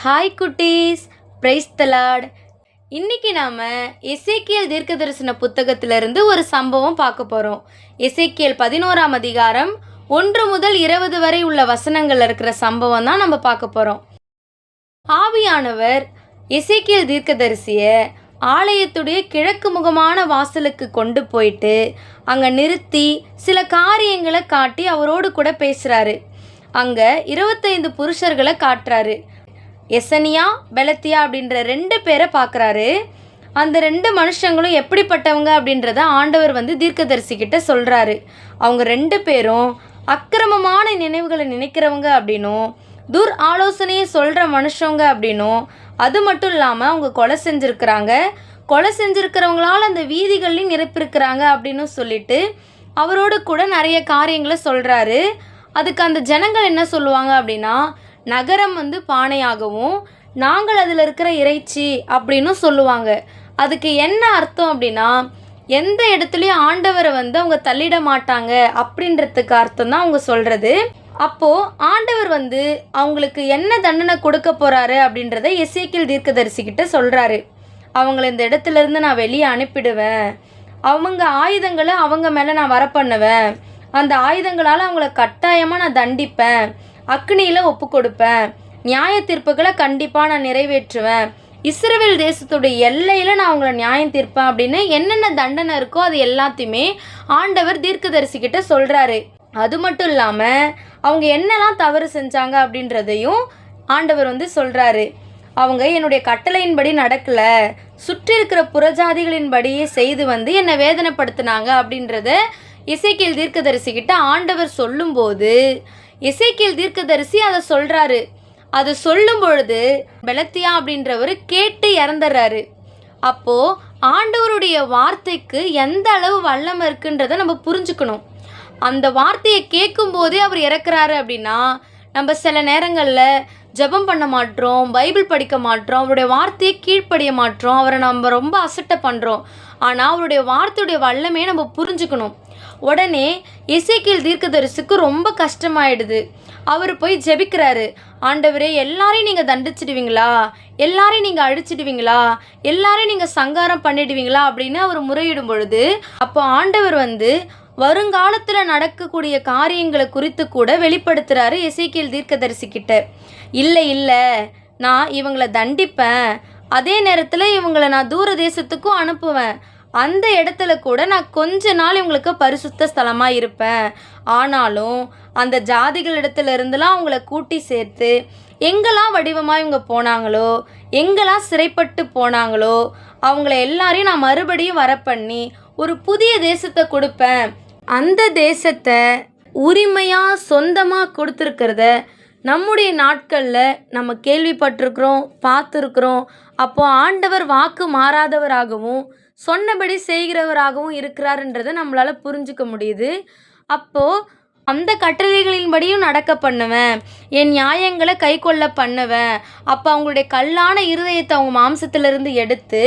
Hi குட்டீஸ், praise the Lord. இன்னைக்கு நாம் எசேக்கியேல் தீர்க்கதரிசன புத்தகத்திலிருந்து ஒரு சம்பவம் பார்க்க போகிறோம். எசேக்கியேல் 11ஆம் அதிகாரம் 1 முதல் 20 வரை உள்ள வசனங்கள் இருக்கிற சம்பவம் தான் நம்ம பார்க்க போகிறோம். ஆவியானவர் எசேக்கியேல் தீர்க்கதரிசியை ஆலயத்துடைய கிழக்கு முகமான வாசலுக்கு கொண்டு போயிட்டு அங்கே நிறுத்தி சில காரியங்களை காட்டி அவரோடு கூட பேசுகிறாரு. அங்கே 25 புருஷர்களை காட்டுறாரு. எசனியா, பெலத்தியா அப்படின்ற 2 பேரை பார்க்குறாரு. அந்த 2 மனுஷங்களும் எப்படிப்பட்டவங்க அப்படின்றத ஆண்டவர் தீர்க்கதரிசிக்கிட்ட சொல்கிறாரு. அவங்க 2 பேரும் அக்கிரமமான நினைவுகளை நினைக்கிறவங்க அப்படின்னும் துர் ஆலோசனையை சொல்கிற மனுஷங்க அப்படின்னும், அது மட்டும் இல்லாமல் அவங்க கொலை செஞ்சுருக்கிறவங்களால் அந்த வீதிகள்லையும் நிரப்பியிருக்கிறாங்க அப்படின்னு சொல்லிட்டு அவரோடு கூட நிறைய காரியங்களை சொல்கிறாரு. அதுக்கு அந்த ஜனங்கள் என்ன சொல்லுவாங்க அப்படின்னா, நகரம் பானையாகவும் நாங்கள் அதில் இருக்கிற இறைச்சி அப்படின்னு சொல்லுவாங்க. அதுக்கு என்ன அர்த்தம் அப்படின்னா, எந்த இடத்துலையும் ஆண்டவரை அவங்க தள்ளிட மாட்டாங்க அப்படின்றதுக்கு அர்த்தம் தான் அவங்க சொல்கிறது. அப்போது ஆண்டவர் அவங்களுக்கு என்ன தண்டனை கொடுக்க போகிறாரு அப்படின்றத எசேக்கியேல் தீர்க்கதரிசிக்கிட்ட சொல்கிறாரு. அவங்கள இந்த இடத்துலேருந்து நான் வெளியே அனுப்பிடுவேன், அவங்க ஆயுதங்களை அவங்க மேலே நான் வரப்பண்ணுவேன், அந்த ஆயுதங்களால் அவங்கள கட்டாயமாக நான் தண்டிப்பேன், அக்னியில் ஒப்பு கொடுப்பேன், நியாய தீர்ப்புகளை கண்டிப்பாக நான் நிறைவேற்றுவேன், இஸ்ரவேல் தேசத்துடைய எல்லையில் நான் அவங்கள நியாயம் தீர்ப்பேன் அப்படின்னு என்னென்ன தண்டனை இருக்கோ அது எல்லாத்தையுமே ஆண்டவர் தீர்க்கதரிசிக்கிட்ட சொல்கிறாரு. அது மட்டும் இல்லாமல் அவங்க என்னெல்லாம் தவறு செஞ்சாங்க அப்படின்றதையும் ஆண்டவர் சொல்கிறாரு. அவங்க என்னுடைய கட்டளையின்படி நடக்கலை, சுற்றி இருக்கிற புறஜாதிகளின்படியே செய்து என்னை வேதனைப்படுத்தினாங்க அப்படின்றத எசேக்கியேல் தீர்க்கதரிசிக்கிட்ட ஆண்டவர் சொல்லும்போது எசேக்கியேல் தீர்க்கதரிசி அதை சொல்கிறாரு. அது சொல்லும் பொழுது பெலத்தியா அப்படின்றவர் கேட்டு இறந்துடுறாரு. அப்போது ஆண்டவருடைய வார்த்தைக்கு எந்த அளவு வல்லமை இருக்குன்றதை நம்ம புரிஞ்சுக்கணும். அந்த வார்த்தையை கேட்கும் போதே அவர் இறக்குறாரு அப்படின்னா, நம்ம சில நேரங்களில் ஜெபம் பண்ண மாட்டோம், பைபிள் படிக்க மாட்டோம், அவருடைய வார்த்தையை கீழ்ப்படிய மாட்டோம், அவரை நம்ம ரொம்ப அசட்டை பண்ணுறோம். ஆனால் அவருடைய வார்த்தையுடைய வல்லமையை நம்ம புரிஞ்சுக்கணும். உடனே எசேக்கியேல் தீர்க்கதரிசிக்கு ரொம்ப கஷ்டமாயிடுது. அவர் போய் ஜெபிக்கிறாரு. ஆண்டவரே, எல்லாரையும் நீங்கள் தண்டிச்சிடுவீங்களா, எல்லாரையும் நீங்கள் அழிச்சிடுவீங்களா, எல்லாரையும் நீங்கள் சங்காரம் பண்ணிடுவீங்களா அப்படின்னு அவர் முறையிடும் பொழுது, அப்போ ஆண்டவர் வருங்காலத்தில் நடக்கக்கூடிய காரியங்களை குறித்து கூட வெளிப்படுத்துகிறாரு எசேக்கியேல் தீர்க்கதரிசிக்கிட்ட. இல்லை, நான் இவங்களை தண்டிப்பேன், அதே நேரத்தில் இவங்களை நான் தூர தேசத்துக்கும் அனுப்புவேன், அந்த இடத்துல கூட நான் கொஞ்ச நாள் இவங்களுக்கு பரிசுத்த ஸ்தலமாக இருப்பேன், ஆனாலும் அந்த ஜாதிகள் இடத்துல இருந்தெல்லாம் அவங்கள கூட்டி சேர்த்து எங்கெல்லாம் வடிவமாக இவங்க போனாங்களோ, எங்கெல்லாம் சிறைப்பட்டு போனாங்களோ, அவங்கள எல்லாரையும் நான் மறுபடியும் வரப்பண்ணி ஒரு புதிய தேசத்தை கொடுப்பேன். அந்த தேசத்தை உரிமையாக சொந்தமாக கொடுத்துருக்கிறத நம்முடைய நாட்களில் நம்ம கேள்விப்பட்டிருக்கிறோம், பார்த்துருக்குறோம். அப்போது ஆண்டவர் வாக்கு மாறாதவராகவும் சொன்னபடி செய்கிறவராகவும் இருக்கிறாருன்றதை நம்மளால் புரிஞ்சுக்க முடியுது. அப்போது அந்த கட்டளைகளின்படியும் நடக்க பண்ணுவேன், என் நியாயங்களை கை கொள்ள பண்ணுவேன். அப்போ அவங்களுடைய கல்லான இருதயத்தை அவங்க மாம்சத்திலிருந்து எடுத்து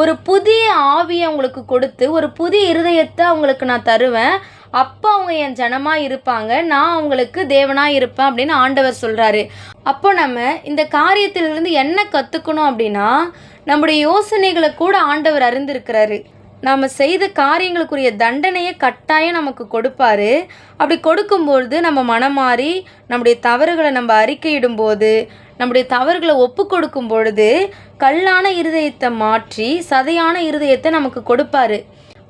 ஒரு புதிய ஆவியை அவங்களுக்கு கொடுத்து ஒரு புதிய இருதயத்தை அவங்களுக்கு நான் தருவேன். அப்போ அவங்க என் ஜனமாக இருப்பாங்க, நான் அவங்களுக்கு தேவனாக இருப்பேன் அப்படின்னு ஆண்டவர் சொல்கிறாரு. அப்போ நம்ம இந்த காரியத்திலிருந்து என்ன கற்றுக்கணும் அப்படின்னா, நம்முடைய யோசனைகளை கூட ஆண்டவர் அறிந்திருக்கிறாரு. நாம் செய்த காரியங்களுக்குரிய தண்டனையை கட்டாயம் நமக்கு கொடுப்பாரு. அப்படி கொடுக்கும்பொழுது நம்ம மனம் மாறி நம்முடைய தவறுகளை நம்ம அறிக்கையிடும்போது, நம்முடைய தவறுகளை ஒப்பு கொடுக்கும் பொழுது கல்லான இருதயத்தை மாற்றி சதையான இருதயத்தை நமக்கு கொடுப்பாரு.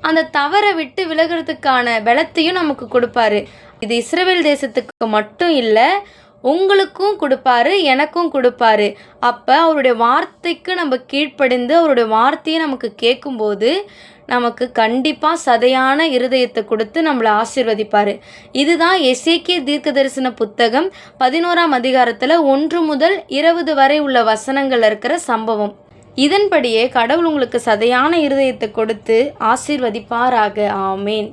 அந்த தவறை விட்டு விலகிறதுக்கான பலத்தையும் நமக்கு கொடுப்பாரு. இது இஸ்ரவேல் தேசத்துக்கு மட்டும் இல்லை, உங்களுக்கும் கொடுப்பாரு, எனக்கும் கொடுப்பாரு. அப்போ அவருடைய வார்த்தைக்கு நம்ம கீழ்ப்படிந்து அவருடைய வார்த்தையை நமக்கு கேட்கும்போது நமக்கு கண்டிப்பாக சதையான இருதயத்தை கொடுத்து நம்மளை ஆசீர்வதிப்பார். இதுதான் எசேக்கியேல் தீர்க்கதரிசன புத்தகம் 11ஆம் அதிகாரத்தில் 1 முதல் 20 வரை உள்ள வசனங்கள் இருக்கிற சம்பவம். இதன்படியே கடவுள் உங்களுக்கு சதையான இருதயத்தை கொடுத்து ஆசீர்வதிப்பாராக. ஆமேன்.